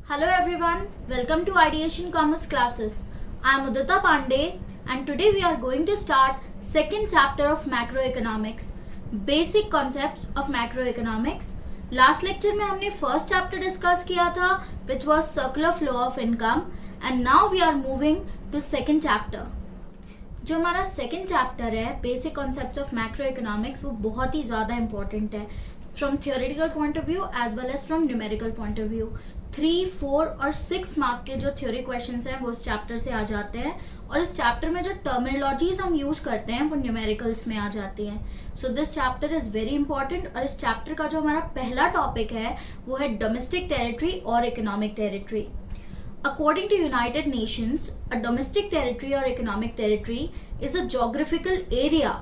Hello everyone, welcome to Ideation Commerce classes. I am Udita Pandey and today we are going to start second chapter of macroeconomics, basic concepts of macroeconomics. Last lecture में हमने first chapter discuss किया था which was circular flow of income and now we are moving to second chapter. जो हमारा second chapter है basic concepts of macroeconomics वो बहुत ही ज़्यादा इंपॉर्टेंट है from theoretical point of view as well as from numerical point of view 3, 4 और 6 mark के जो थ्योरी क्वेश्चंस हैं वो इस चैप्टर से आ जाते हैं और इस चैप्टर में जो टर्मिनोलॉजीज हम यूज करते हैं वो न्यूमेरिकल्स में आ जाती हैं. So this chapter is very important और इस चैप्टर का जो हमारा पहला टॉपिक है वो है डोमेस्टिक टेरिटरी और economic territory. According to United Nations, a domestic territory or economic territory is a geographical area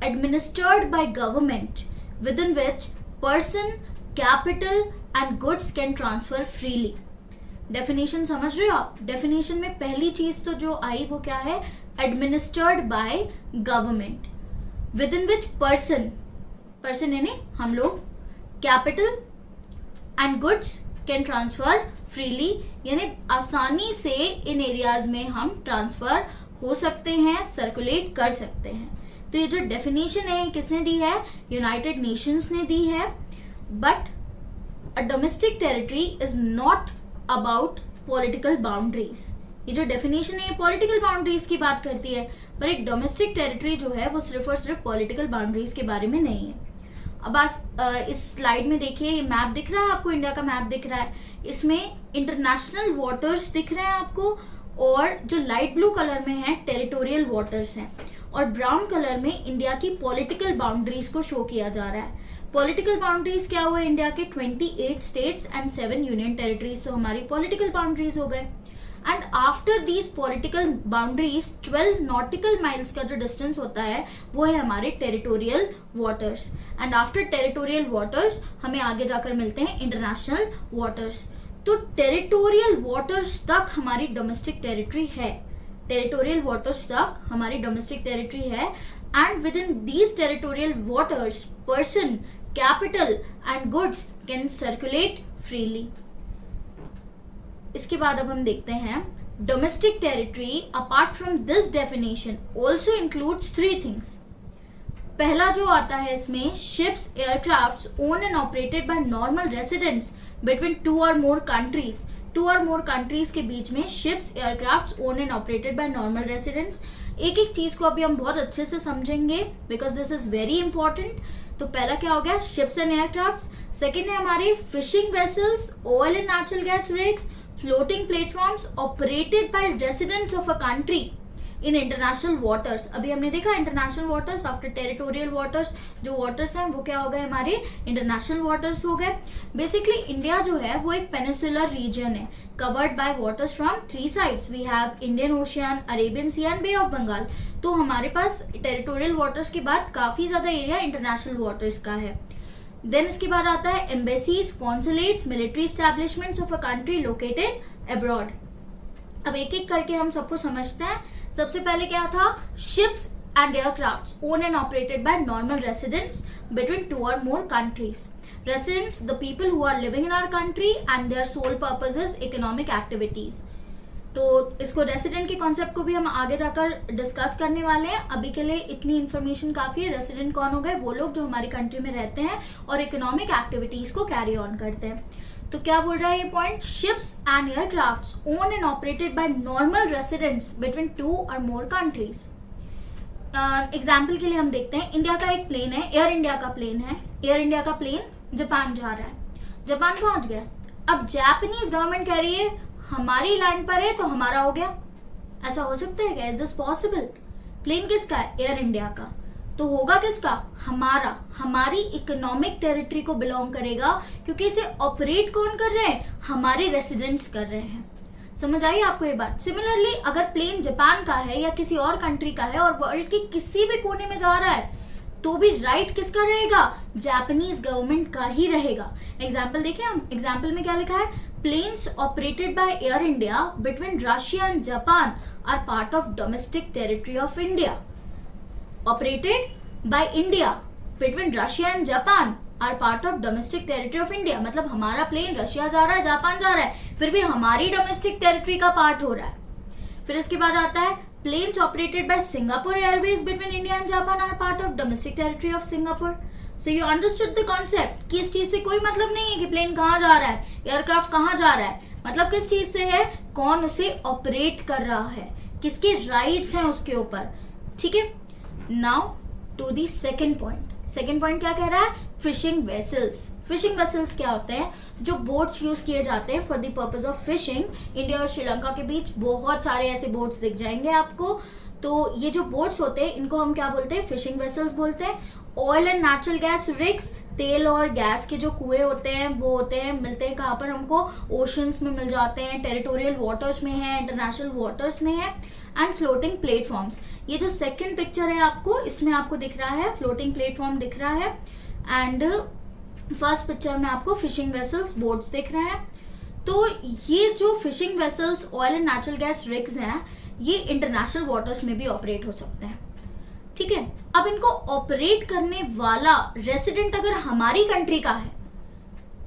administered by government within which person, capital and goods can transfer freely. Definition समझ रहे हो आप? Definition में पहली चीज तो जो आई वो क्या है? Administered by government within which person यानी हम लोग capital and goods can transfer freely यानी आसानी से इन एरियाज में हम ट्रांसफर हो सकते हैं, सर्कुलेट कर सकते हैं. तो ये जो डेफिनेशन है किसने दी है? यूनाइटेड नेशंस ने दी है. But a domestic territory is not about political boundaries. ये जो डेफिनेशन है ये पॉलिटिकल बाउंड्रीज की बात करती है पर एक डोमेस्टिक टेरिटरी जो है वो सिर्फ और सिर्फ पॉलिटिकल बाउंड्रीज के बारे में नहीं है. अब आज इस स्लाइड में देखिए ये मैप दिख रहा है आपको, इंडिया का मैप दिख रहा है. इसमें इंटरनेशनल वाटर्स दिख रहे हैं आपको और जो लाइट ब्लू कलर में है टेरिटोरियल वाटर्स हैं और ब्राउन कलर में इंडिया की पॉलिटिकल बाउंड्रीज को शो किया जा रहा है. पॉलिटिकल बाउंड्रीज क्या हुए? इंडिया के 28 स्टेट्स एंड 7 यूनियन टेरिटरीज तो हमारी पॉलिटिकल बाउंड्रीज हो गए. And after these political boundaries 12 nautical miles का जो डिस्टेंस होता है वो है हमारे territorial waters. And after territorial waters हमें आगे जाकर मिलते हैं इंटरनेशनल वाटर्स. तो टेरिटोरियल वाटर्स तक हमारी डोमेस्टिक टेरिटरी है. टेरिटोरियल वाटर्स तक हमारी डोमेस्टिक टेरिटरी है and with in these territorial waters person, capital and goods can circulate freely. इसके बाद अब हम देखते हैं domestic territory apart from this definition also includes 3 things. पहला जो आता है इसमें ships, aircrafts own and operated by normal residents between 2 और मोर कंट्रीज. 2 और मोर कंट्रीज के बीच में ships, aircrafts own and operated by normal residents. एक एक चीज को अभी हम बहुत अच्छे से समझेंगे because this is very important. तो पहला क्या हो गया? Ships and aircrafts. सेकेंड है हमारे fishing vessels, oil and natural gas rigs, floating platforms operated by residents of a country in international waters. अभी हमने देखा international waters after territorial waters. जो वाटर्स हैं वो क्या हो गए? हमारे इंटरनेशनल वाटर्स हो गए. बेसिकली इंडिया जो है वो एक पेनिसुलर रीजन है covered by waters from 3 sides. We have Indian Ocean, Arabian Sea and Bay of Bengal. तो हमारे पास टेरिटोरियल वाटर्स के बाद काफी ज्यादा एरिया इंटरनेशनल वाटर्स का है. देन इसके बाद आता है embassies, consulates, military establishments of a country located abroad. अब एक एक करके हम सबको समझते हैं. सबसे पहले क्या था? Ships and aircrafts own and operated by normal residents between 2 और more countries. Residents the people who are living in our country and their sole purpose is economic activities. तो इसको रेसिडेंट के कॉन्सेप्ट को भी हम आगे जाकर डिस्कस करने वाले हैं. अभी के लिए इतनी इन्फॉर्मेशन काफी है. रेसिडेंट कौन हो गए? वो लोग जो हमारी कंट्री में रहते हैं और इकोनॉमिक एक्टिविटीज को कैरी ऑन करते हैं. तो क्या बोल रहा है ये point? Ships and aircrafts own and operated by normal residents between 2 और मोर कंट्रीज. एग्जाम्पल के लिए हम देखते हैं इंडिया का एक प्लेन है, एयर इंडिया का प्लेन है. एयर इंडिया का प्लेन जापान जा रहा है, जापान पहुंच गया. अब जापानीज गवर्नमेंट कह रही है हमारी लैंड पर है तो हमारा हो गया. ऐसा हो सकता है क्या? Is this possible? प्लेन किसका है? एयर इंडिया का. तो होगा किसका? हमारा. हमारी इकोनॉमिक टेरिटरी को बिलोंग करेगा क्योंकि इसे ऑपरेट कौन कर रहे हैं? हमारे रेसिडेंट्स कर रहे हैं. समझ आई आपको ये बात? सिमिलरली अगर प्लेन जापान का है या किसी और कंट्री का है और वर्ल्ड के किसी भी कोने में जा रहा है तो भी राइट किसका रहेगा? जापानीज गवर्नमेंट का ही रहेगा. एग्जाम्पल देखिए हम. एग्जाम्पल में क्या लिखा है? Planes operated by Air India between Russia and Japan are part of domestic territory of India. Operated by India between Russia and Japan are part of domestic territory of India. मतलब हमारा plane Russia जा रहा है, Japan जा रहा है, फिर भी हमारी डोमेस्टिक टेरिटरी का पार्ट हो रहा है। फिर इसके बाद आता है planes operated by Singapore Airways between India and Japan are part of domestic territory of Singapore. So you understood the concept कि इस चीज से कोई मतलब नहीं है कि प्लेन कहाँ जा रहा है, एयरक्राफ्ट कहाँ जा रहा है, मतलब किस चीज से है, कौन उसे ऑपरेट कर रहा है, किसके राइट्स हैं उसके ऊपर। ठीक है, now to the second point. Second point क्या कह रहा है, फिशिंग वेसल्स। फिशिंग वेसल्स क्या होते हैं, जो बोट्स यूज किए जाते हैं for the purpose of fishing. India और श्रीलंका के बीच बहुत सारे ऐसे बोट्स दिख जाएंगे आपको। तो ये जो बोट्स होते हैं इनको हम क्या बोलते हैं, फिशिंग वेसल्स बोलते हैं। Oil and natural gas rigs, तेल और गैस के जो कुएं होते हैं वो होते हैं, मिलते हैं कहाँ पर हमको, ओशंस में मिल जाते हैं, टेरिटोरियल वाटर्स में है, इंटरनेशनल वाटर्स में है। एंड फ्लोटिंग प्लेटफॉर्म्स, ये जो सेकंड पिक्चर है आपको, इसमें आपको दिख रहा है फ्लोटिंग प्लेटफॉर्म दिख रहा है, एंड फर्स्ट पिक्चर में आपको फिशिंग वेसल्स बोट्स दिख रहे हैं। तो ये जो fishing vessels, oil and natural gas rigs हैं, ये इंटरनेशनल वाटर्स में भी ऑपरेट हो सकते हैं। ठीक है, अब इनको ऑपरेट करने वाला रेसिडेंट अगर हमारी कंट्री का है,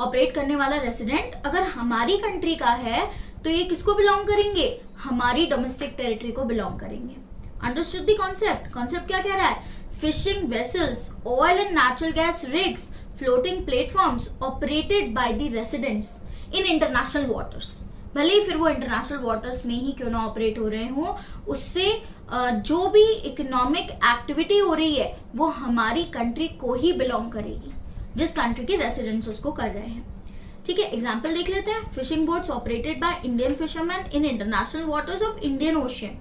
ऑपरेट करने वाला रेसिडेंट अगर हमारी कंट्री का है, तो ये किसको बिलोंग करेंगे, हमारी डोमेस्टिक टेरिटरी को बिलोंग करेंगे। Understood the concept. कॉन्सेप्ट क्या कह रहा है, fishing vessels, oil and natural gas rigs, floating platforms operated by the residents in international waters. भले ही फिर वो इंटरनेशनल वाटर्स में ही क्यों ना ऑपरेट हो रहे हो, उससे जो भी इकोनॉमिक एक्टिविटी हो रही है वो हमारी कंट्री को ही बिलोंग करेगी, जिस कंट्री के रेसिडेंट्स उसको कर रहे हैं। ठीक है, एग्जाम्पल देख लेते हैं। Fishing boats operated by Indian fisherman in international waters of Indian Ocean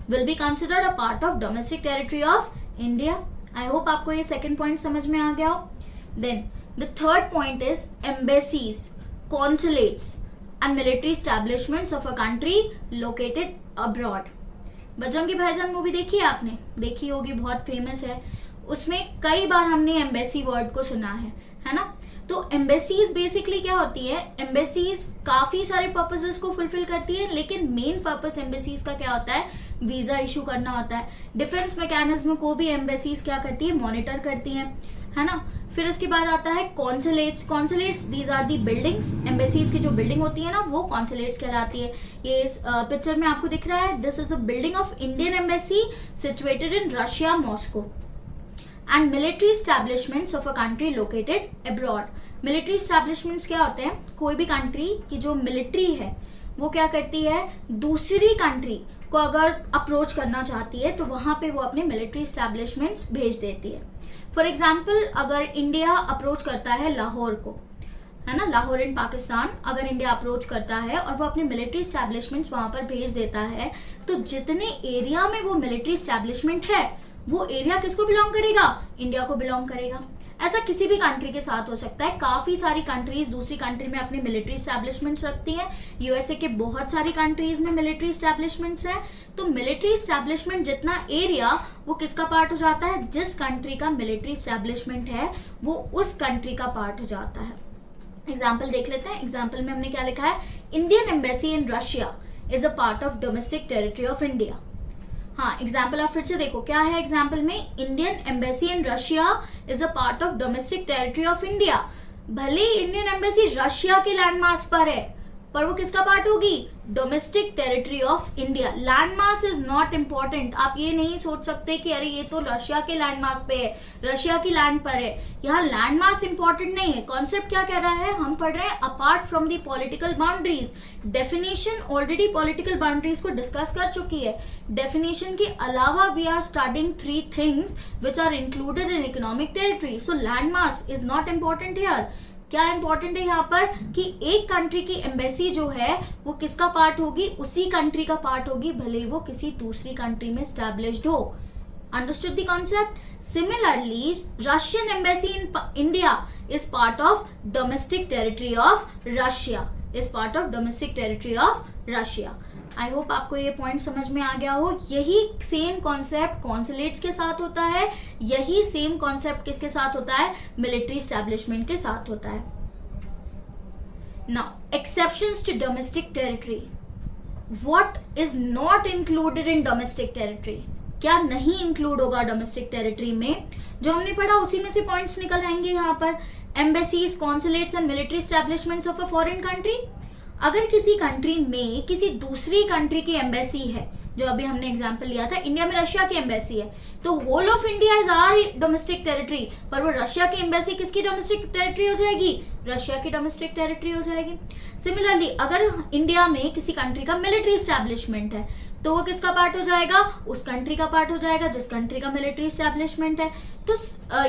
will be considered a part of domestic territory of India. I hope आपको ये सेकेंड पॉइंट समझ में आ गया हो। Then the third point is embassies, consulates and military establishments of a country located abroad. Bajrangi Bhaijaan movie देखी है आपने, देखी होगी, बहुत फेमस है। उसमें कई बार हमने एम्बेसी वर्ड को सुना है ना। तो एम्बेसीज बेसिकली क्या होती है, एम्बेसीज काफी सारे पर्पसेस को फुलफिल करती है, लेकिन मेन पर्पस एम्बेसीज का क्या होता है, वीजा इशू करना होता है। डिफेंस मैकेनिज्म को भी एम्बेसीज क्या करती है, मॉनिटर करती है ना। फिर उसके बाद आता है consulates. Consulates these are the buildings, embassies की जो बिल्डिंग होती है ना वो कॉन्सुलेट्स कहलाती है। ये पिक्चर में आपको दिख रहा है, this is a building of Indian embassy situated in Russia, Moscow. And military establishments of a country located abroad. Military establishments क्या होते हैं, कोई भी कंट्री की जो मिलिट्री है वो क्या करती है, दूसरी कंट्री को अगर अप्रोच करना चाहती है तो वहां पे वो अपने मिलिट्री एस्टैब्लिशमेंट्स भेज देती है। फॉर एग्जाम्पल, अगर इंडिया अप्रोच करता है लाहौर को, है ना, लाहौर इन पाकिस्तान, अगर इंडिया अप्रोच करता है और वो अपने मिलिट्री एस्टैब्लिशमेंट्स वहां पर भेज देता है, तो जितने एरिया में वो मिलिट्री एस्टैब्लिशमेंट है वो एरिया किसको बिलोंग करेगा, इंडिया को बिलोंग करेगा। ऐसा किसी भी कंट्री के साथ हो सकता है। काफी सारी कंट्रीज दूसरी कंट्री में अपनी मिलिट्री एस्टैब्लिशमेंट्स रखती हैं। यूएसए के बहुत सारी कंट्रीज में मिलिट्री एस्टैब्लिशमेंट्स हैं। तो मिलिट्री एस्टैब्लिशमेंट जितना एरिया वो किसका पार्ट हो जाता है, जिस कंट्री का मिलिट्री एस्टैब्लिशमेंट है वो उस कंट्री का पार्ट हो जाता है। एग्जाम्पल देख लेते हैं। एग्जाम्पल में हमने क्या लिखा है, Indian embassy in Russia is a part of domestic territory of India. हाँ, एग्जाम्पल आप फिर से देखो, क्या है एग्जाम्पल में, Indian embassy in Russia is a part of domestic territory of India. भले ही इंडियन एम्बेसी रशिया के लैंड मास पर है, पर वो किसका पार्ट होगी, domestic territory of India. Land mass is not important. आप ये नहीं सोच सकते कि अरे ये तो रशिया के लैंड मास पे है, रशिया की लैंड पर है। यहाँ लैंड मास इंपॉर्टेंट नहीं है। कॉन्सेप्ट क्या कह रहा है, हम पढ़ रहे हैं apart from the political boundaries. Definition already political boundaries को डिस्कस कर चुकी है। डेफिनेशन के अलावा we are studying 3 things which are included in economic territory. So land mass is not important here. क्या इंपॉर्टेंट है यहाँ पर कि एक कंट्री की एम्बेसी जो है वो किसका पार्ट होगी, उसी कंट्री का पार्ट होगी, भले ही वो किसी दूसरी कंट्री में एस्टैब्लिश्ड हो। Understood the concept. Similarly Russian embassy in India is part of domestic territory of Russia, is part of domestic territory of Russia. I hope आपको ये पॉइंट समझ में आ गया हो। यही सेम कॉन्सेप्ट कॉन्सुलेट्स के साथ होता है, यही सेम कॉन्सेप्ट किसके साथ होता है, मिलिट्री एस्टैब्लिशमेंट के साथ होता है। Now exceptions to domestic territory. What is not included in domestic territory, क्या नहीं इंक्लूड होगा डोमेस्टिक टेरिटरी में, जो हमने पढ़ा उसी में से पॉइंट्स निकल आएंगे यहाँ पर। Embassies, consulates and military establishments of a foreign country. अगर किसी कंट्री में किसी दूसरी कंट्री की एम्बेसी है, जो अभी हमने एग्जांपल लिया था, इंडिया में रशिया की एम्बेसी है, तो whole of India is our domestic territory, पर वो रशिया की एम्बेसी किसकी डोमेस्टिक टेरिटरी हो जाएगी? रशिया की डोमेस्टिक टेरिटरी हो जाएगी। सिमिलरली अगर इंडिया में किसी कंट्री का मिलिट्री एस्टेब्लिशमेंट है, तो वो किसका पार्ट हो जाएगा? उस कंट्री का पार्ट हो जाएगा जिस कंट्री का मिलिट्री एस्टेब्लिशमेंट है। तो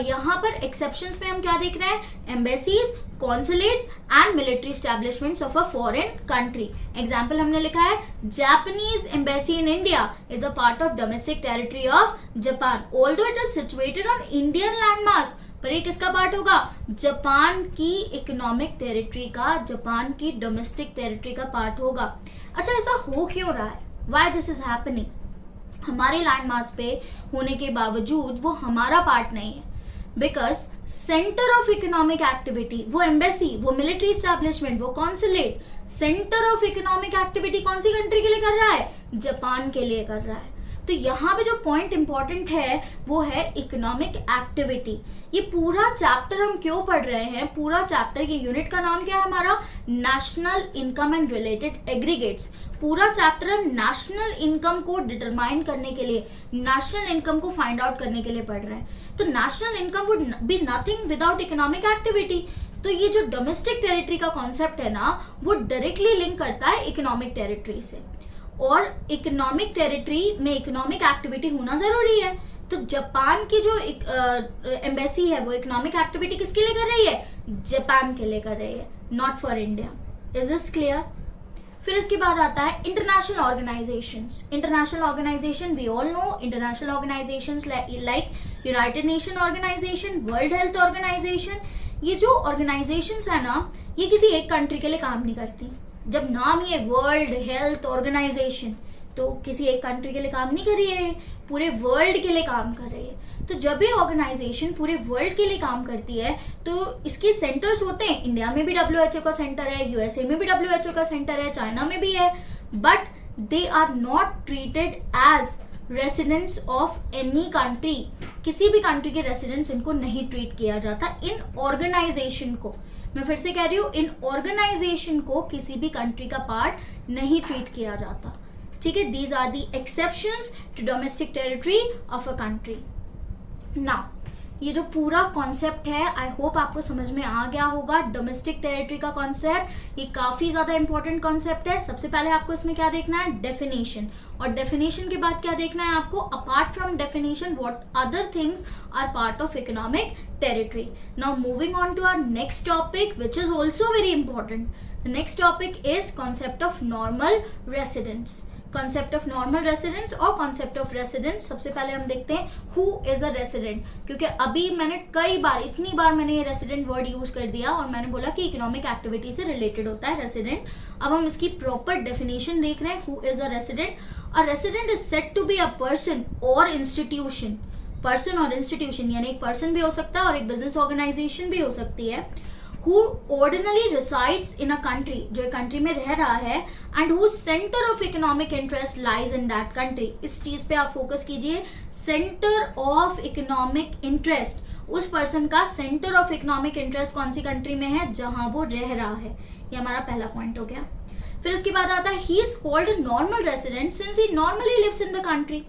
यहाँ पर एक्सेप्शंस में हम क्या देख रहे हैं? Embassies, consulates and military establishments of a foreign country. Example हमने लिखा है, Japanese embassy in India is a part of domestic territory of Japan although it is situated on Indian landmass. पर ये किसका पार्ट होगा? जापान की economic territory का, Japan की डोमेस्टिक टेरिटरी का पार्ट होगा। अच्छा, ऐसा हो क्यों रहा है? Why this is happening? हमारे लैंड मास पे होने के बावजूद वो हमारा पार्ट नहीं है, because centre of economic activity, वो एम्बेसी, वो मिलिट्री एस्टेब्लिशमेंट, वो consulate, centre of economic activity कौन सी कंट्री के लिए कर रहा है? जापान के लिए कर रहा है। तो यहाँ पे जो पॉइंट इंपॉर्टेंट है वो है इकोनॉमिक एक्टिविटी। ये पूरा चैप्टर हम क्यों पढ़ रहे हैं? पूरा चैप्टर, ये यूनिट का नाम क्या है हमारा? National income and related aggregates. पूरा चैप्टर हम नेशनल इनकम को डिटरमाइन करने के लिए, नेशनल इनकम को फाइंड आउट करने के लिए पढ़ रहे हैं। तो national income would be nothing without economic activity. तो ये जो डोमेस्टिक टेरिटरी का कॉन्सेप्ट है ना, वो डायरेक्टली लिंक करता है इकोनॉमिक टेरिटरी से, और इकोनॉमिक टेरिटरी में इकोनॉमिक एक्टिविटी होना जरूरी है। तो जापान की जो एम्बेसी है वो इकोनॉमिक एक्टिविटी किसके लिए कर रही है? जापान के लिए कर रही है, not for India. Is this clear? फिर इसके बाद आता है international organisations. International organisation we all know, international organisations like United Nation organisation, world health organisation. ये जो ऑर्गेनाइजेशंस है ना, ये किसी एक कंट्री के लिए काम नहीं करती। जब नाम ही है वर्ल्ड हेल्थ ऑर्गेनाइजेशन, तो किसी एक कंट्री के लिए काम नहीं कर रही है, पूरे वर्ल्ड के लिए काम कर रही है। तो जब ये ऑर्गेनाइजेशन पूरे वर्ल्ड के लिए काम करती है, तो इसके सेंटर्स होते हैं। इंडिया में भी WHO का सेंटर है, यूएसए में भी WHO का सेंटर है, चाइना में भी है, but they are not treated as residents of any country. किसी भी कंट्री के रेसिडेंट्स इनको नहीं ट्रीट किया जाता। इन ऑर्गेनाइजेशन को, मैं फिर से कह रही हूँ, इन ऑर्गेनाइजेशन को किसी भी कंट्री का पार्ट नहीं ट्रीट किया जाता। ठीक है, these are the exceptions to domestic territory of a country. Now ये जो पूरा कॉन्सेप्ट है, आई होप आपको समझ में आ गया होगा। डोमेस्टिक टेरिटरी का कॉन्सेप्ट ये काफी ज्यादा इंपॉर्टेंट कॉन्सेप्ट है। सबसे पहले आपको इसमें क्या देखना है? डेफिनेशन। और डेफिनेशन के बाद क्या देखना है आपको? Apart from definition what other things are part of economic territory. Now moving on to our next topic which is also very important. The next topic is concept of normal residents. Concept of normal residents और concept of residents. सबसे पहले हम देखते हैं who is a resident, क्योंकि अभी मैंने कई बार, इतनी बार मैंने ये रेसिडेंट वर्ड यूज कर दिया और मैंने बोला कि इकोनॉमिक एक्टिविटी से रिलेटेड होता है रेसिडेंट। अब हम इसकी प्रॉपर डेफिनेशन देख रहे हैं। Who is a resident? A resident is said to be a person और इंस्टीट्यूशन। पर्सन और इंस्टीट्यूशन यानी एक पर्सन भी हो सकता है और एक बिजनेस ऑर्गेनाइजेशन भी हो सकती है। who ordinarily resides in a country, जो एक कंट्री में रह रहा है, and whose center of economic interest lies in that country। इस चीज पे आप फोकस कीजिए। सेंटर ऑफ इकोनॉमिक इंटरेस्ट, उस पर्सन का सेंटर ऑफ इकोनॉमिक इंटरेस्ट कौन सी कंट्री में है? जहां वो रह रहा है। ये हमारा पहला पॉइंट हो गया। फिर इसके बाद आता है he is called a normal resident since he normally lives in the country।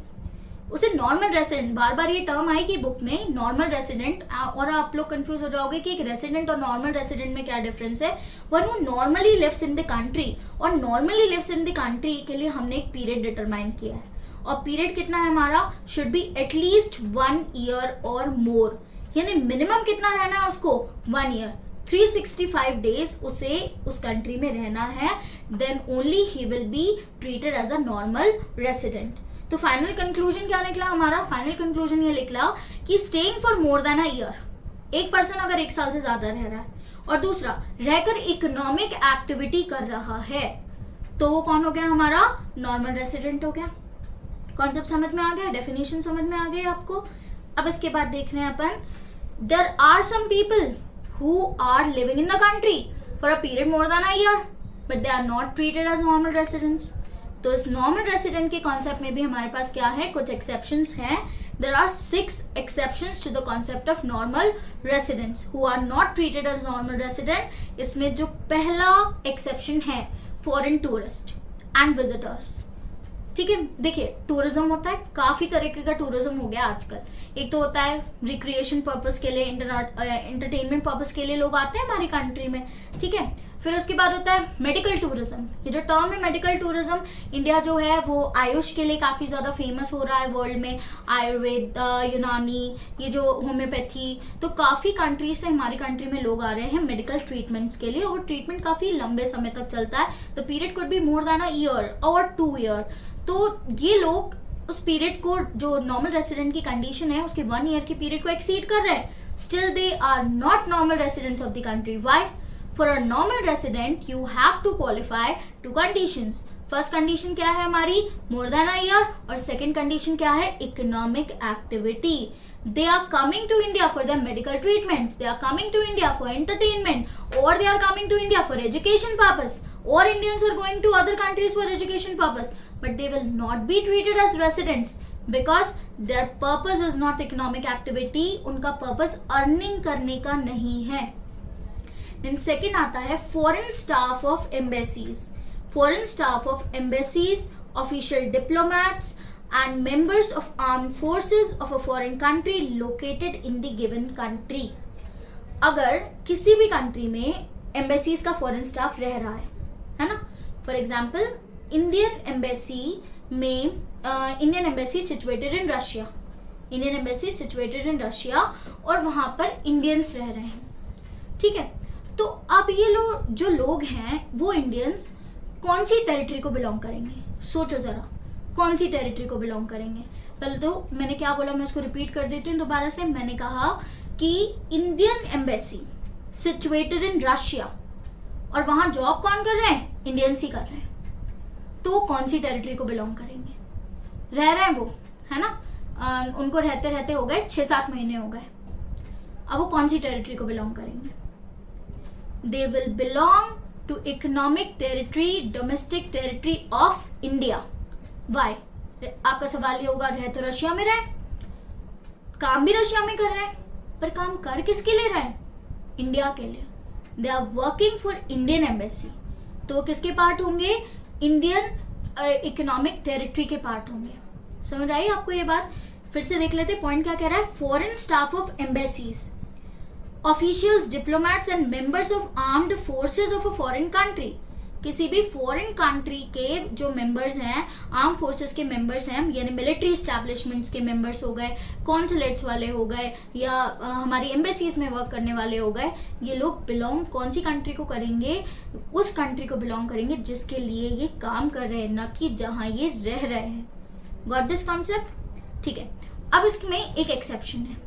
उसे नॉर्मल रेसिडेंट, बार बार ये टर्म आएगी बुक में, नॉर्मल रेसिडेंट। और आप लोग कंफ्यूज हो जाओगे कि एक रेसिडेंट और नॉर्मल रेसिडेंट में क्या डिफरेंस है। One who normally lives in the country, और normally lives in the country के लिए हमने एक पीरियड डिटरमाइन किया है, और पीरियड कितना है हमारा? शुड बी एटलीस्ट 1 ईयर और मोर, यानी मिनिमम कितना रहना है उसको? 1 ईयर। 365 डेज उसे उस कंट्री में रहना है, then only he will be treated as a normal resident. तो फाइनल कंक्लूजन क्या निकला हमारा? फाइनल कंक्लूजन ये निकला कि staying for more than a year, एक पर्सन अगर 1 साल से ज्यादा रह रहा है और दूसरा रहकर इकोनॉमिक एक्टिविटी कर रहा है, तो वो कौन हो गया हमारा? नॉर्मल रेसिडेंट हो गया। कॉन्सेप्ट समझ में आ गया? डेफिनेशन समझ में आ गई आपको? अब इसके बाद देख रहे हैं अपन, there are some people who are living in the country for a period more than a year but they are not treated as normal residents. तो इस नॉर्मल रेसिडेंट के कॉन्सेप्ट में भी हमारे पास क्या है? कुछ एक्सेप्शंस हैं there are 6 exceptions to the concept of normal residents who are not treated as normal resident. इसमें जो पहला exception है foreign tourist and visitors. ठीक है, देखिए टूरिज्म होता है, काफी तरीके का टूरिज्म हो गया आजकल. एक तो होता है रिक्रिएशन पर्पस के लिए, एंटरटेनमेंट पर्पस के लिए लोग आते हैं हमारी कंट्री में. ठीक है, फिर उसके बाद होता है मेडिकल टूरिज्म. ये जो टर्म है मेडिकल टूरिज्म, इंडिया जो है वो आयुष के लिए काफी ज्यादा फेमस हो रहा है वर्ल्ड में. आयुर्वेद, यूनानी, ये जो होम्योपैथी, तो काफी कंट्री से हमारी कंट्री में लोग आ रहे हैं मेडिकल ट्रीटमेंट्स के लिए, और ट्रीटमेंट काफी लंबे समय तक चलता है. The period could be more than a year और 2 ईयर. तो ये लोग उस पीरियड को, जो नॉर्मल रेसिडेंट की कंडीशन है उसके 1 ईयर के पीरियड को एक्सीड कर रहे हैं. Still they are not normal residents of the country. Why? For a normal resident you have to qualify 2 conditions. First condition क्या है हमारी? More than a year. और सेकेंड कंडीशन क्या है? Economic activity. They are coming to India for their medical treatments. They are coming to India for entertainment, or they are coming to India for education purpose. Or Indians are going to other countries for education purpose, but they will not be treated as residents because their purpose is not economic activity. उनका purpose earning करने का नहीं है. Then second आता है foreign staff of embassies. Foreign staff of embassies, official diplomats and members of armed forces of a foreign country located in the given country. अगर किसी भी कंट्री में एम्बेसीज का फॉरेन स्टाफ रह रहा है ना. फॉर एग्जाम्पल इंडियन एम्बेसी में, Indian embassy situated in Russia, Indian embassy situated in Russia, और वहां पर इंडियंस रह रहे हैं. ठीक है, तो अब ये जो लोग हैं वो इंडियंस कौन सी टेरिटरी को बिलोंग करेंगे? सोचो जरा, कौन सी टेरिटरी को बिलोंग करेंगे? पहले तो मैंने क्या बोला, मैं उसको रिपीट कर देती हूँ दोबारा से. मैंने कहा कि Indian embassy situated in Russia, और वहां जॉब कौन कर रहे हैं? इंडियंस ही कर रहे हैं. तो कौन सी टेरिटरी को बिलोंग करेंगे? रह रहे हैं वो, है ना. उनको रहते रहते हो गए 6-7 महीने हो गए. अब वो कौन सी टेरिटरी को बिलोंग करेंगे? They will belong to economic territory, domestic territory of India. Why? आपका सवाल ये होगा, रह तो रशिया में रहे, काम भी रशिया में कर रहे हैं, पर काम कर किसके लिए रहे हैं? इंडिया के लिए. They are working for Indian embassy. तो किसके पार्ट होंगे? इंडियन इकोनॉमिक टेरिटरी के पार्ट होंगे. समझ आई आपको ये बात? फिर से देख लेते पॉइंट क्या कह रहा है. Foreign staff of embassies, officials, diplomats and members of armed forces of a foreign country. किसी भी फॉरेन कंट्री के जो मेंबर्स हैं, आर्म फोर्सेस के मेंबर्स हैं, यानी मिलिट्री एस्टैब्लिशमेंट्स के मेंबर्स हो गए, कॉन्सुलेट्स वाले हो गए, या हमारी एम्बेसीज में वर्क करने वाले हो गए, ये लोग बिलोंग कौन सी कंट्री को करेंगे? उस कंट्री को बिलोंग करेंगे जिसके लिए ये काम कर रहे हैं, न कि जहां ये रह रहे हैं. Got this concept? ठीक है. अब इसमें एक एक्सेप्शन है,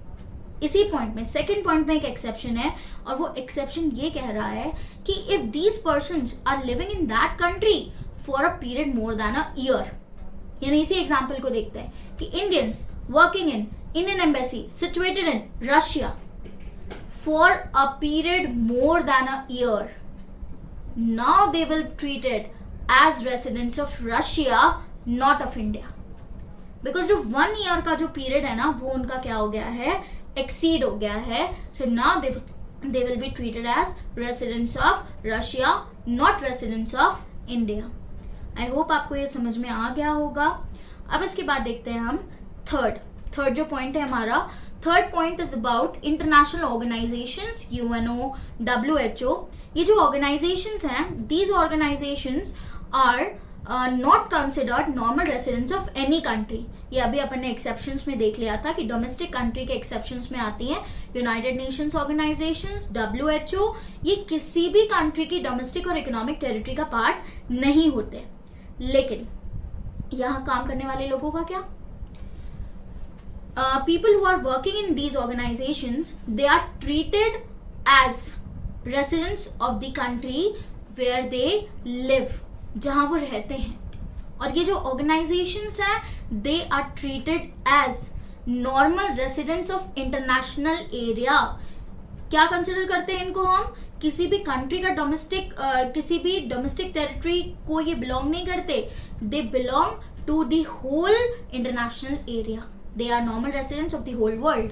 इसी पॉइंट में, सेकंड पॉइंट में एक एक्सेप्शन है, और वो एक्सेप्शन ये कह रहा है कि if these persons are living in that country for a period more than a year. यानी इसी एग्जांपल को देखते हैं कि Indians working in Indian embassy situated in Russia for a period more than a year, now they will treated as residents of Russia, not of India. Because जो 1 year का जो period है ना, वो उनका क्या हो गया है? एक्सीड हो गया है. So now they will be treated as residents of Russia, not residents of India. I hope आपको ये समझ में आ गया होगा. अब इसके बाद देखते हैं हम थर्ड जो पॉइंट है हमारा. Third point is about international organisations, UNO, WHO. ये जो ऑर्गेनाइजेशंस हैं, these organizations are not considered normal residents of any country. ये अभी अपन ने एक्सेप्शंस में देख लिया था कि डोमेस्टिक कंट्री के एक्सेप्शंस में आती हैं यूनाइटेड नेशंस ऑर्गेनाइजेशंस, WHO. ये किसी भी कंट्री की डोमेस्टिक और इकोनॉमिक टेरिटरी का पार्ट नहीं होते. लेकिन यहाँ काम करने वाले लोगों का क्या? People who are working in these organizations, they are treated as residents of the country where they live, जहां वो रहते हैं. और ये जो ऑर्गेनाइजेशंस हैं, they are treated as normal residents of international area. क्या कंसिडर करते हैं इनको हम? किसी भी कंट्री का किसी भी डोमेस्टिक टेरिटरी को ये बिलोंग नहीं करते. They belong to the whole international area. they are normal residents of the whole world.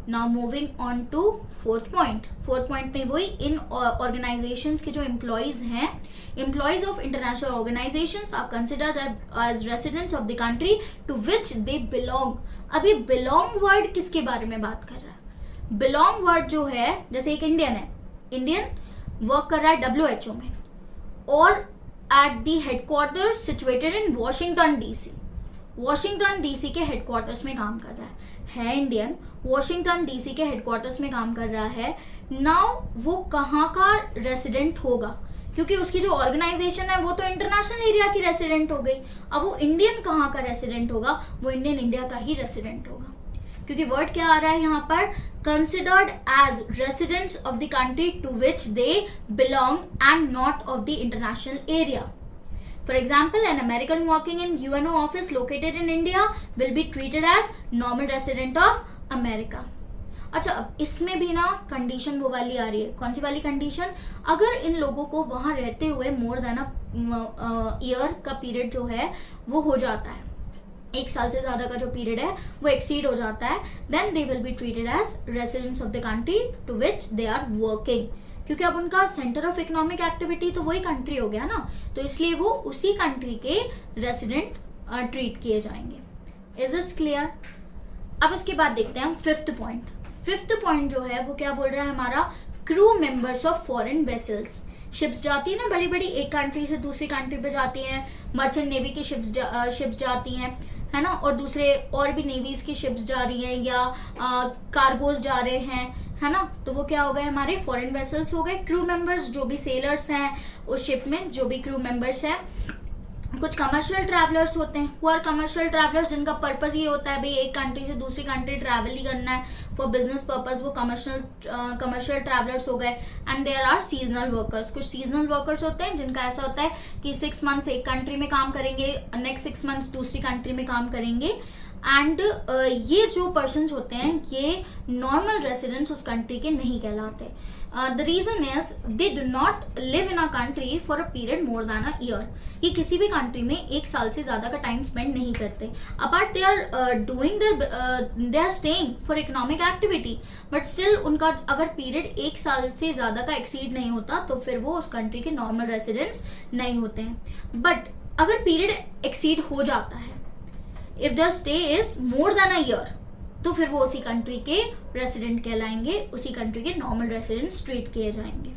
Now moving on to fourth point में वही इन organizations के जो employees हैं, employees of international organizations are considered as residents of the country to which they belong. अभी belong word किसके बारे में बात कर रहा है? belong word जो है, जैसे एक इंडियन है, इंडियन वर्क कर रहा है WHO में और at the headquarters situated in Washington DC. Washington DC के हेडक्वार्टर्स में काम कर रहा है इंडियन, वॉशिंगटन डीसी के हेडक्वार्टर्स में काम कर रहा है. नाउ वो कहाँ का रेसिडेंट होगा? क्योंकि उसकी जो ऑर्गेनाइजेशन है वो तो इंटरनेशनल एरिया की रेसिडेंट हो गई. अब वो इंडियन कहाँ का रेसिडेंट होगा? वो इंडियन इंडिया का ही रेसिडेंट होगा. क्योंकि वर्ड क्या आ रहा है यहाँ पर? Considered as residents of the country to which they belong and not of the international area. For example, an American working in UNO office located in India will be treated as normal resident of America. अच्छा, अब इसमें भी ना condition वो वाली आ रही है. कौन सी वाली कंडीशन? अगर इन लोगों को वहां रहते हुए मोर देन ईयर का पीरियड जो है वो हो जाता है, 1 साल से ज्यादा का जो पीरियड है वो एक्सीड हो जाता है, then they will be treated as residents of the country to which they are working. क्योंकि अब उनका सेंटर ऑफ इकोनॉमिक एक्टिविटी तो वही कंट्री हो गया ना, तो इसलिए वो उसी कंट्री के रेसिडेंट ट्रीट किए जाएंगे. Is this clear? अब इसके बाद देखते हैं हम फिफ्थ पॉइंट जो है वो क्या बोल रहा है हमारा? Crew members of foreign vessels. Ships जाती है ना बड़ी बड़ी, एक कंट्री से दूसरी कंट्री पे जाती हैं, मर्चेंट नेवी की शिप्स जाती हैं, है ना, और दूसरे और भी नेवीज की शिप्स जा रही हैं या कार्गोज जा रहे हैं, है ना, तो वो क्या हो गए? हमारे फॉरेन वेसल्स हो गए. क्रू मेंबर्स जो भी सेलर्स हैं उस शिप में, जो भी क्रू मेंबर्स हैं. कुछ कमर्शियल ट्रैवलर्स होते हैं, वो आर कमर्शियल ट्रैवलर्स जिनका पर्पज ये होता है भाई एक कंट्री से दूसरी कंट्री ट्रैवल ही करना है फॉर बिजनेस पर्पज, वो कमर्शियल ट्रैवलर्स हो गए. And there are seasonal workers. कुछ सीजनल वर्कर्स होते हैं जिनका ऐसा होता है कि 6 मंथ्स एक कंट्री में काम करेंगे, नेक्स्ट 6 मंथ्स दूसरी कंट्री में काम करेंगे. एंड ये जो पर्सन्स होते हैं ये नॉर्मल रेसिडेंट्स उस कंट्री के नहीं कहलाते. The reason is they do not live in a country for a period more than a year. ये किसी भी कंट्री में 1 साल से ज्यादा का टाइम स्पेंड नहीं करते. Apart they are doing they are staying for economic activity, but still उनका अगर पीरियड 1 साल से ज्यादा का एक्सीड नहीं होता तो फिर वो उस कंट्री के नॉर्मल रेसिडेंट्स नहीं होते हैं. बट अगर पीरियड एक्सीड हो जाता है, if their stay is more than a year, तो फिर वो उसी कंट्री के रेसिडेंट कहलाएंगे, उसी कंट्री के नॉर्मल रेसिडेंट्स ट्रीट किए जाएंगे.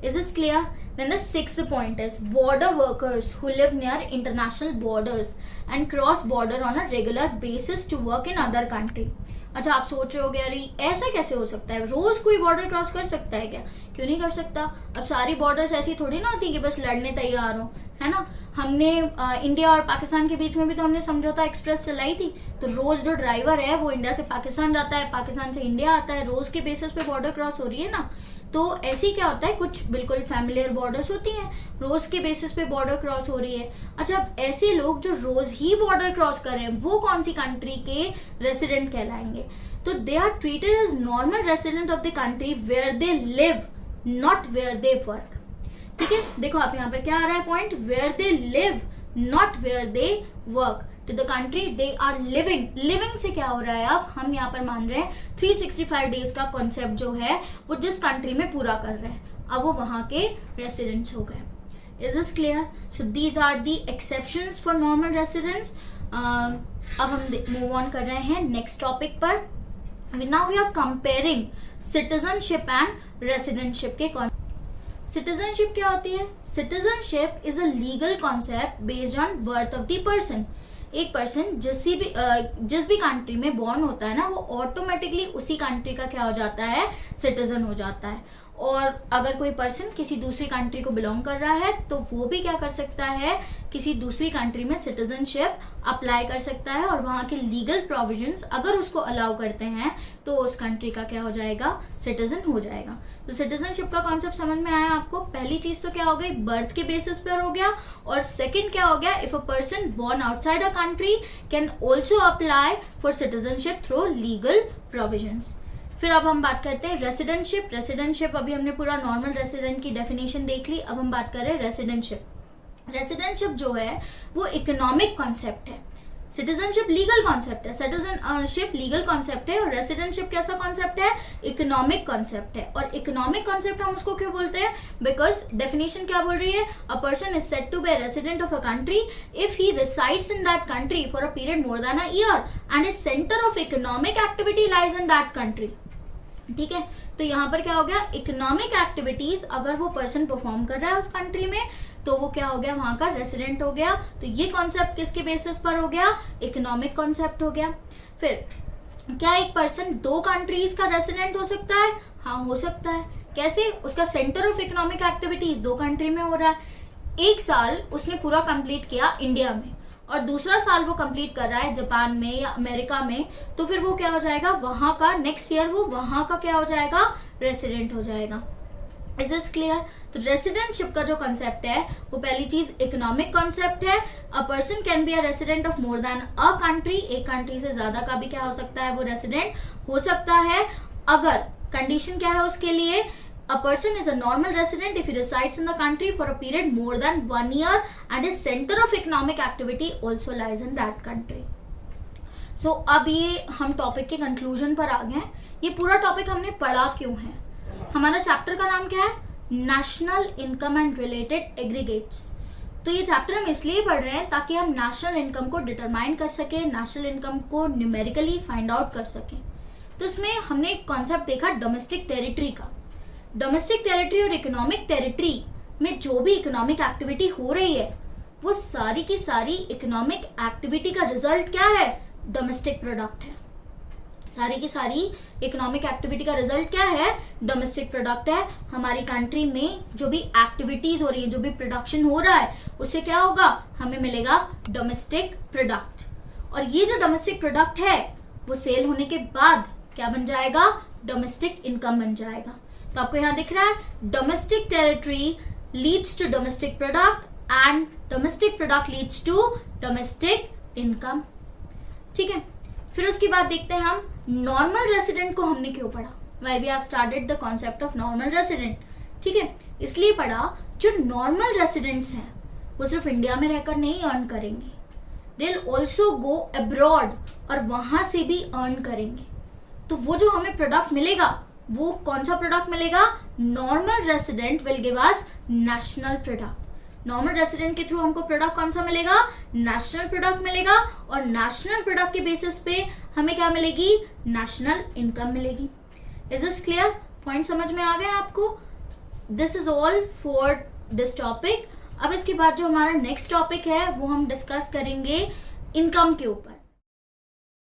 Is this clear? Then the sixth point is border workers who live near international borders and cross border on a regular basis to work in other country. अच्छा, आप सोच रहे हो गया अरे ऐसा कैसे हो सकता है? रोज कोई बॉर्डर क्रॉस कर सकता है क्या? क्यों नहीं कर सकता? अब सारी बॉर्डर्स ऐसी थोड़ी ना होती कि बस लड़ने तैयार हो, है ना. हमने इंडिया और पाकिस्तान के बीच में भी तो हमने समझौता एक्सप्रेस चलाई थी, तो रोज जो ड्राइवर है वो इंडिया से पाकिस्तान जाता है, पाकिस्तान से इंडिया आता है, रोज के बेसिस पे बॉर्डर क्रॉस हो रही है ना. तो ऐसे ही क्या होता है, कुछ बिल्कुल फैमिलियर बॉर्डर्स होती हैं, रोज के बेसिस पे बॉर्डर क्रॉस हो रही है. अच्छा, अब ऐसे लोग जो रोज ही बॉर्डर क्रॉस कर रहे हैं वो कौन सी कंट्री के रेसिडेंट कहलाएंगे? तो they are treated as normal resident of the country where they live, not where they work. ठीक है, देखो आप यहाँ पर क्या आ रहा है point? Where they live not where they work. To the country they are living. Living से क्या हो रहा है? अब हम यहाँ पर मान रहे हैं 365 डेज का कॉन्सेप्ट जो है वो जिस कंट्री में पूरा कर रहे हैं, अब वो वहां के रेसिडेंट्स हो गए. Is this clear? So these are the exceptions for normal residents. अब हम मूव ऑन कर रहे हैं नेक्स्ट टॉपिक पर. Now we are comparing citizenship and residentship के. सिटीजनशिप क्या होती है? Citizenship is a legal concept based on birth of the person. एक पर्सन जिस भी कंट्री में बॉर्न होता है ना, वो ऑटोमेटिकली उसी कंट्री का क्या हो जाता है? सिटीजन हो जाता है. और अगर कोई पर्सन किसी दूसरी कंट्री को बिलोंग कर रहा है तो वो भी क्या कर सकता है? किसी दूसरी कंट्री में सिटीजनशिप अप्लाई कर सकता है, और वहां के लीगल प्रोविजंस अगर उसको अलाउ करते हैं तो उस कंट्री का क्या हो जाएगा? सिटीजन हो जाएगा. तो सिटीजनशिप का कॉन्सेप्ट समझ में आया आपको? पहली चीज तो क्या हो गई? बर्थ के बेसिस पर हो गया. और सेकंड क्या हो गया? If a person born outside a country can also apply for citizenship through legal provisions. फिर अब हम बात करते हैं रेसिडेंटशिप. रेसिडेंटशिप अभी हमने पूरा नॉर्मल रेसिडेंट की डेफिनेशन देख ली. अब हम बात कर रहे हैं रेसिडेंटशिप. रेसिडेंटशिप जो है वो इकोनॉमिक कॉन्सेप्ट है. सिटीजनशिप लीगल कॉन्सेप्ट है, सिटीजनशिप लीगल कॉन्सेप्ट है, और रेसिडेंटशिप कैसा कॉन्सेप्ट है, इकोनॉमिक कॉन्सेप्ट है। और इकोनॉमिक कॉन्सेप्ट हम उसको क्यों बोलते हैं, बिकॉज डेफिनेशन क्या बोल रही है, a person is said to be a resident of a country if he resides in that country for a period more than a year and is centre of economic activity lies in that country. ठीक है, तो यहाँ पर क्या हो गया, economic activities अगर वो पर्सन परफॉर्म कर रहा है उस कंट्री में तो वो क्या हो गया, वहां का रेसिडेंट हो गया। तो ये कॉन्सेप्ट किसके बेसिस पर हो गया, इकोनॉमिक कॉन्सेप्ट हो गया। फिर क्या एक पर्सन 2 कंट्रीज का रेसिडेंट हो सकता है, हाँ हो सकता है। कैसे, उसका centre of economic activities 2 country में हो रहा है। एक साल उसने पूरा कंप्लीट किया इंडिया में और दूसरा साल वो कंप्लीट कर रहा है जापान में या अमेरिका में, तो फिर वो क्या हो जाएगा, वहां का नेक्स्ट ईयर वो वहां का क्या हो जाएगा, रेसिडेंट हो जाएगा। Is this clear? तो रेसिडेंटशिप का जो कॉन्सेप्ट है वो पहली चीज इकोनॉमिक कॉन्सेप्ट है। A person can be a resident of more than a country, एक कंट्री से ज्यादा का भी क्या हो सकता है, वो रेसिडेंट हो सकता है। अगर कंडीशन क्या है उसके लिए, a person is a normal resident if he resides in the country for a period more than 1 year and his center of economic activity also lies in that country. So अब ये हम topic के conclusion पर आ गए। ये पूरा topic हमने पढ़ा क्यों है, हमारा चैप्टर का नाम क्या है, national income and related aggregates. तो ये चैप्टर हम इसलिए पढ़ रहे हैं ताकि हम नेशनल इनकम को डिटरमाइन कर सके, नेशनल इनकम को न्यूमेरिकली फाइंड आउट कर सके। तो इसमें हमने एक कॉन्सेप्ट देखा डोमेस्टिक टेरिटरी का। डोमेस्टिक टेरिटरी और इकोनॉमिक टेरिटरी में जो भी इकोनॉमिक एक्टिविटी हो रही है वो सारी की सारी इकोनॉमिक एक्टिविटी का रिजल्ट क्या है, डोमेस्टिक प्रोडक्ट है। सारी की सारी इकोनॉमिक एक्टिविटी का रिजल्ट क्या है, डोमेस्टिक प्रोडक्ट है। हमारी कंट्री में जो भी एक्टिविटीज हो रही है, जो भी प्रोडक्शन हो रहा है, उससे क्या होगा, हमें मिलेगा डोमेस्टिक प्रोडक्ट। और ये जो डोमेस्टिक प्रोडक्ट है वो सेल होने के बाद क्या बन जाएगा, डोमेस्टिक इनकम बन जाएगा। तो आपको यहां दिख रहा है domestic territory leads to domestic product and domestic product leads to domestic income. ठीक है, फिर उसके बाद देखते हैं हम नॉर्मल रेसिडेंट को हमने क्यों पढ़ा, why we have started the concept of normal resident. ठीक है, इसलिए पढ़ा जो नॉर्मल रेसिडेंट्स हैं वो सिर्फ इंडिया में रहकर नहीं अर्न करेंगे, they will also go abroad और वहां से भी अर्न करेंगे। तो वो जो हमें प्रोडक्ट मिलेगा वो कौन सा प्रोडक्ट मिलेगा, normal resident will give us national product. Normal resident के थ्रू हमको प्रोडक्ट कौन सा मिलेगा, नेशनल प्रोडक्ट मिलेगा, और नेशनल प्रोडक्ट के बेसिस पे हमें क्या मिलेगी, नेशनल इनकम मिलेगी। इज दिस क्लियर, पॉइंट समझ में आ गए आपको? This is all for this topic. अब इसके बाद जो हमारा नेक्स्ट टॉपिक है वो हम डिस्कस करेंगे इनकम के ऊपर।